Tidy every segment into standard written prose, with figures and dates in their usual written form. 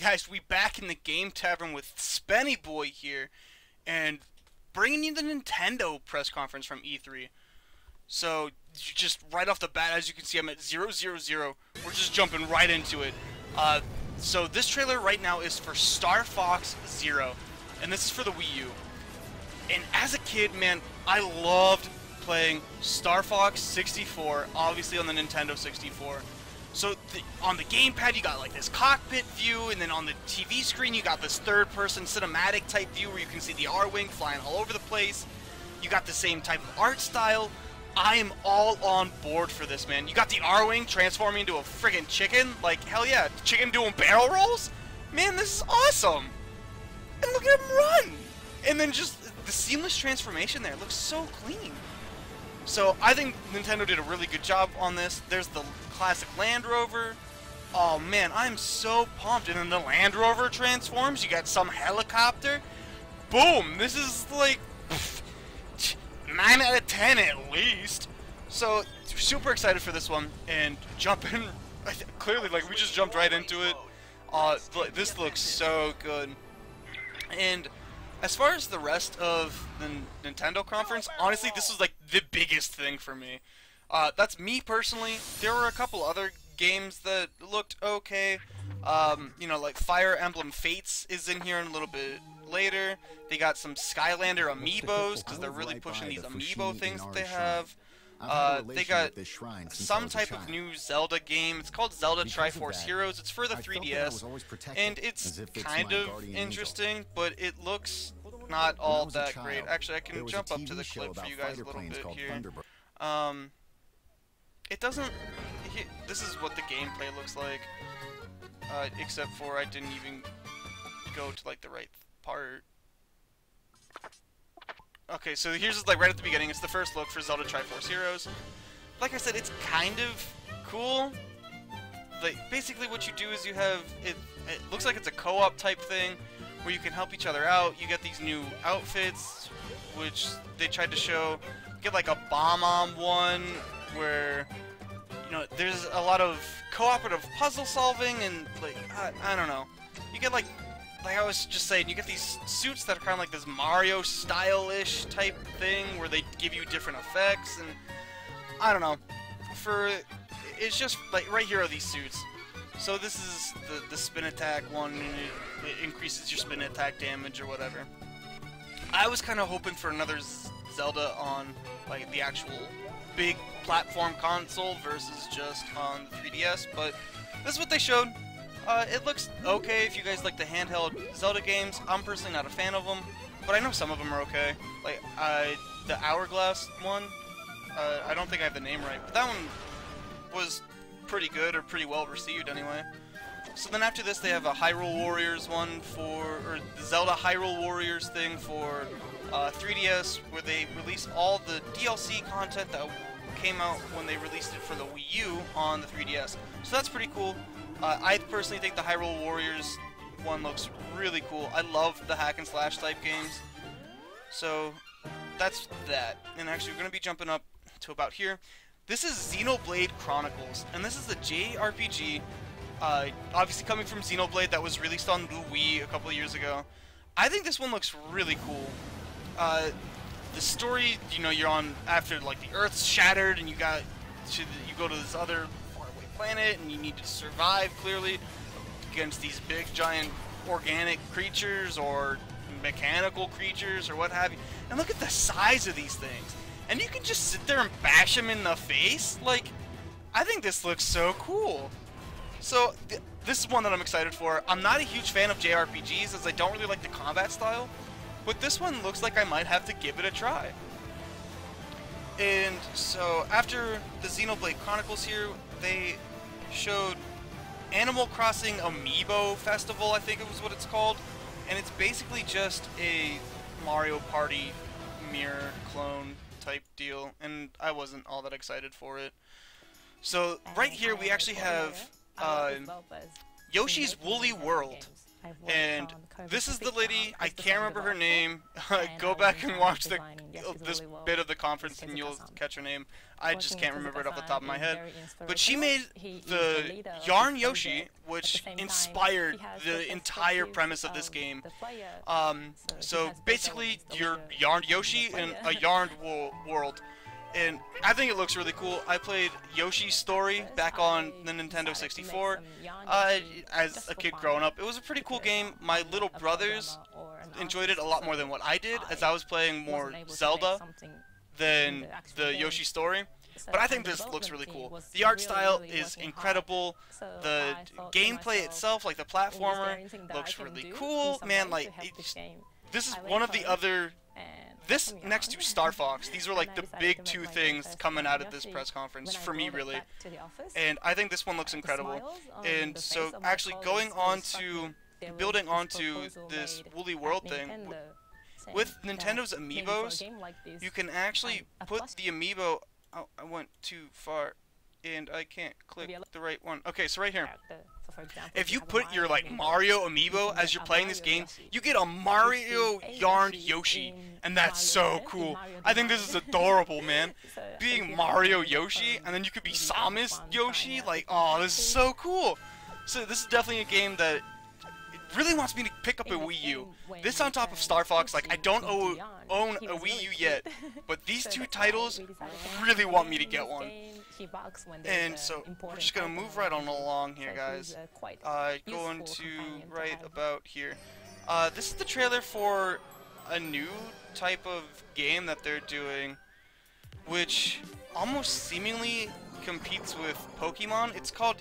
guys, we back in the game tavern with Spennyboy here, and bringing you the Nintendo press conference from E3. So, just right off the bat, as you can see, I'm at 000. We're just jumping right into it. So this trailer right now is for Star Fox Zero, and this is for the Wii U. And as a kid, man, I loved playing Star Fox 64, obviously on the Nintendo 64. So on the gamepad you got like this cockpit view, and then on the TV screen you got this third-person cinematic type view where you can see the R-Wing flying all over the place. You got the same type of art style. I am all on board for this, man. You got the R-Wing transforming into a friggin' chicken. Like, hell yeah. Chicken doing barrel rolls? Man, this is awesome. And look at him run. And then just the seamless transformation there. It looks so clean. So I think Nintendo did a really good job on this. There's the classic Land Rover. Oh man, I'm so pumped. And then the Land Rover transforms. You got some helicopter. Boom. This is like 9 out of 10 at least. So super excited for this one. And jumping, clearly like we just jumped right into it. This looks so good. And as far as the rest of the Nintendo conference, honestly, this was like the biggest thing for me. That's me personally. There were a couple other games that looked okay. You know, like Fire Emblem Fates is in here a little bit later. They got some Skylander amiibos because they're really pushing these amiibo things that they have. They got some type of new Zelda game. It's called Zelda Triforce Heroes. It's for the 3DS, and it's kind of interesting, but it looks not all that great. Actually, I can jump up to the clip for you guys a little bit here. It doesn't... This is what the gameplay looks like, except for I didn't even go to like the right part. Okay, so here's like right at the beginning. It's the first look for Zelda Triforce Heroes. Like I said, it's kind of cool. Like basically, what you do is you have it. It looks like it's a co-op type thing where you can help each other out. You get these new outfits, which they tried to show. You get like a bomb one where you know there's a lot of cooperative puzzle solving and like I don't know. You get like I was just saying, you get these suits that are kind of like this Mario style-ish type thing where they give you different effects, and I don't know. It's just like right here are these suits. So this is the spin attack one, and it increases your spin attack damage or whatever. I was kind of hoping for another Zelda on like the actual big platform console versus just on the 3DS, but this is what they showed. It looks okay if you guys like the handheld Zelda games. I'm personally not a fan of them, but I know some of them are okay. Like, the Hourglass one, I don't think I have the name right, but that one was pretty good, or pretty well received anyway. So then after this they have a Hyrule Warriors one or the Zelda Hyrule Warriors thing for 3DS, where they release all the DLC content that came out when they released it for the Wii U on the 3DS. So that's pretty cool. I personally think the Hyrule Warriors one looks really cool. I love the hack and slash type games. So that's that. And actually we're going to be jumping up to about here. This is Xenoblade Chronicles, and this is the JRPG, obviously coming from Xenoblade that was released on the Wii a couple of years ago. I think this one looks really cool. The story, you know, you're on after like the Earth's shattered, and you go to this other planet, and you need to survive clearly against these big giant organic creatures or mechanical creatures or what have you. And look at the size of these things, and you can just sit there and bash them in the face. Like, I think this looks so cool. So this is one that I'm excited for. I'm not a huge fan of JRPGs as I don't really like the combat style, but this one looks like I might have to give it a try. And so after the Xenoblade Chronicles here, they showed Animal Crossing Amiibo Festival, I think it was what it's called, and it's basically just a Mario Party mirror clone type deal, and I wasn't all that excited for it. So right here we actually have Yoshi's Woolly World, And this is the lady, I can't remember her name. Go back and watch this bit of the conference and you'll catch her name. I just can't remember it off the top of my head. But she made the Yarn Yoshi, which inspired the entire premise of this game. So basically, you're Yarned Yoshi in a yarned world. And I think it looks really cool. I played Yoshi's Story back on the Nintendo 64 as a kid growing up. It was a pretty cool game. My little brothers enjoyed it a lot more than what I did, as I was playing more Zelda than the Yoshi Story. But I think this looks really cool. The art style is incredible. The gameplay itself, like the platformer, looks really cool. Man, like, this is one of the other... This next to Star Fox, these were like the big two things coming out of this press conference for me, really. And I think this one looks incredible. And so actually building onto this Woolly World thing, with Nintendo's amiibos, you can actually put the amiibo... Oh, I went too far, and I can't click the right one. Okay, so right here. If you put your like Mario amiibo as you're playing this game, you get a Mario yarned Yoshi, and that's so cool. I think this is adorable, man. Being Mario Yoshi, and then you could be Samus Yoshi, like, oh, this is so cool. So this is definitely a game that really wants me to pick up a Wii U. This on top of Star Fox, like, I don't own a Wii U yet, but these two titles really want me to get one. And so we're just gonna move right on along here, guys. Going to right about here. This is the trailer for a new type of game that they're doing, which almost seemingly competes with Pokemon. It's called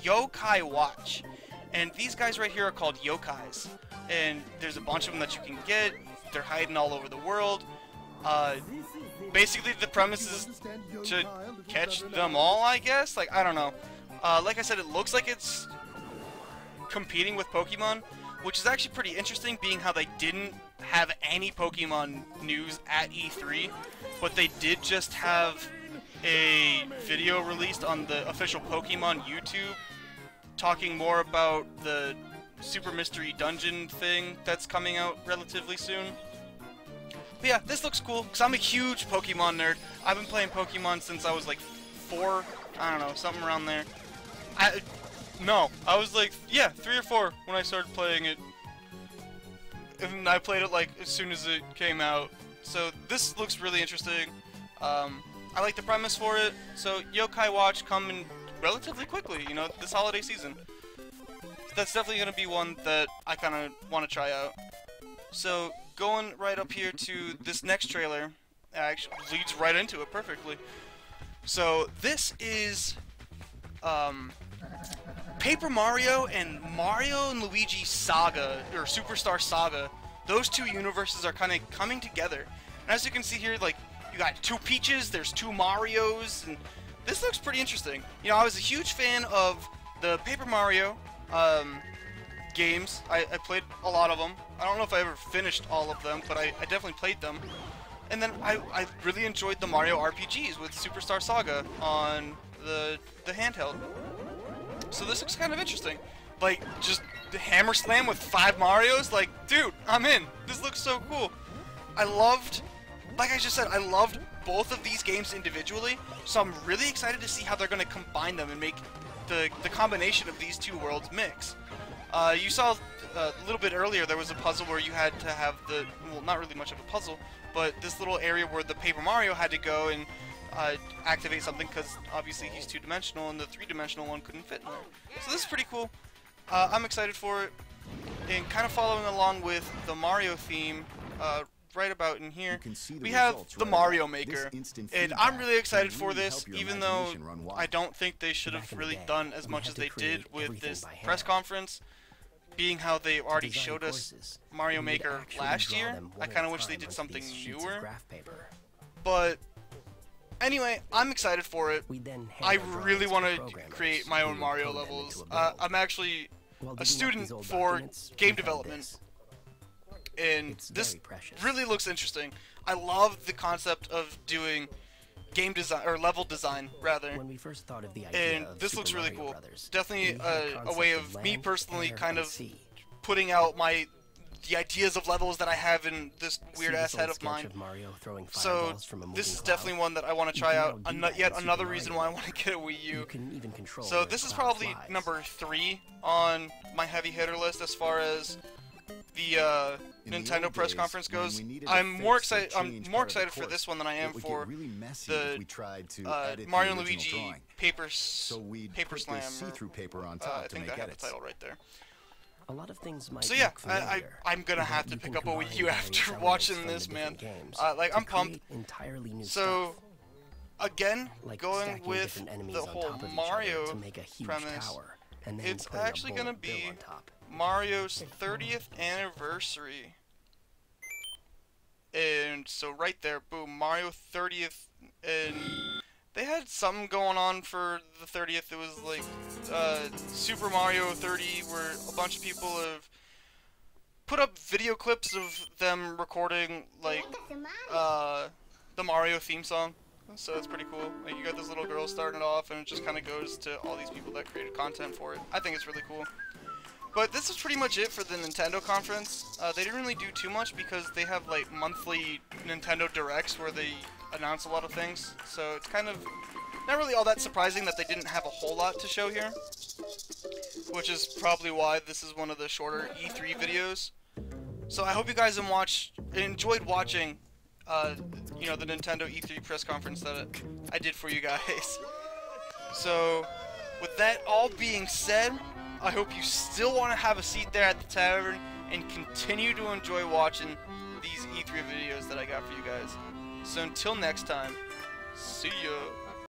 Yokai Watch. And these guys right here are called yokais. And there's a bunch of them that you can get. They're hiding all over the world. Basically, the premise is to catch them all, I guess? Like, I don't know. Like I said, it looks like it's competing with Pokemon, which is actually pretty interesting, being how they didn't have any Pokemon news at E3, but they did just have a video released on the official Pokemon YouTube talking more about the Super Mystery Dungeon thing that's coming out relatively soon. But yeah, this looks cool, because I'm a huge Pokemon nerd. I've been playing Pokemon since I was like 4, I don't know, something around there. I was like, yeah, 3 or 4 when I started playing it. And I played it like as soon as it came out. So this looks really interesting. I like the premise for it. So Yokai Watch coming relatively quickly, you know, this holiday season. That's definitely going to be one that I kind of want to try out. So, going right up here to this next trailer, actually leads right into it perfectly. So, this is Paper Mario and Luigi Saga, or Superstar Saga. Those two universes are kind of coming together. And as you can see here, like, you got 2 Peaches, there's 2 Marios, and this looks pretty interesting. You know, I was a huge fan of the Paper Mario games. I played a lot of them. I don't know if I ever finished all of them, but I definitely played them. And then I really enjoyed the Mario RPGs with Superstar Saga on the handheld. So this looks kind of interesting. Like, just the Hammer Slam with 5 Marios? Like, dude, I'm in. This looks so cool. Like I just said, I loved both of these games individually, so I'm really excited to see how they're going to combine them and make the combination of these two worlds mix. You saw a little bit earlier there was a puzzle where you had to have well, not really much of a puzzle, but this little area where the Paper Mario had to go and activate something, because obviously he's 2-dimensional and the 3-dimensional one couldn't fit in there. So this is pretty cool. I'm excited for it, and kind of following along with the Mario theme, right about in here, we have the Mario Maker, and I'm really excited for this, even though I don't think they should have really done as much as they did with this press conference, being how they already showed us Mario Maker last year. I kind of wish they did something newer, but anyway, I'm excited for it. I really want to create my own Mario levels. I'm actually a student for game development, and this really looks interesting. I love the concept of doing game design, or level design rather, and this looks really cool. Definitely a way of me personally kind of putting out the ideas of levels that I have in this weird-ass head of mine. So this is definitely one that I want to try out. Yet another reason why I want to get a Wii U. So this is probably number 3 on my heavy hitter list as far as the Nintendo press conference goes. I'm more excited for this one than I am for the Mario and Luigi Paper Slam. I think I have the title right there. A lot of things might so yeah, I'm gonna have to pick up a Wii U after watching this, man. Like, I'm pumped. So, again, going with the whole Mario premise, it's actually gonna be Mario's 30th anniversary. And so right there, boom, Mario 30th, and they had something going on for the 30th. It was like Super Mario 30, where a bunch of people have put up video clips of them recording like the Mario theme song. So it's pretty cool. Like, you got this little girl starting it off, and it just kind of goes to all these people that created content for it. I think it's really cool. But this is pretty much it for the Nintendo conference. They didn't really do too much because they have like monthly Nintendo Directs where they announce a lot of things. So it's kind of not really all that surprising that they didn't have a whole lot to show here. Which is probably why this is one of the shorter E3 videos. So I hope you guys enjoyed watching you know, the Nintendo E3 press conference that I did for you guys. So with that all being said, I hope you still want to have a seat there at the tavern and continue to enjoy watching these E3 videos that I got for you guys. So until next time, see ya!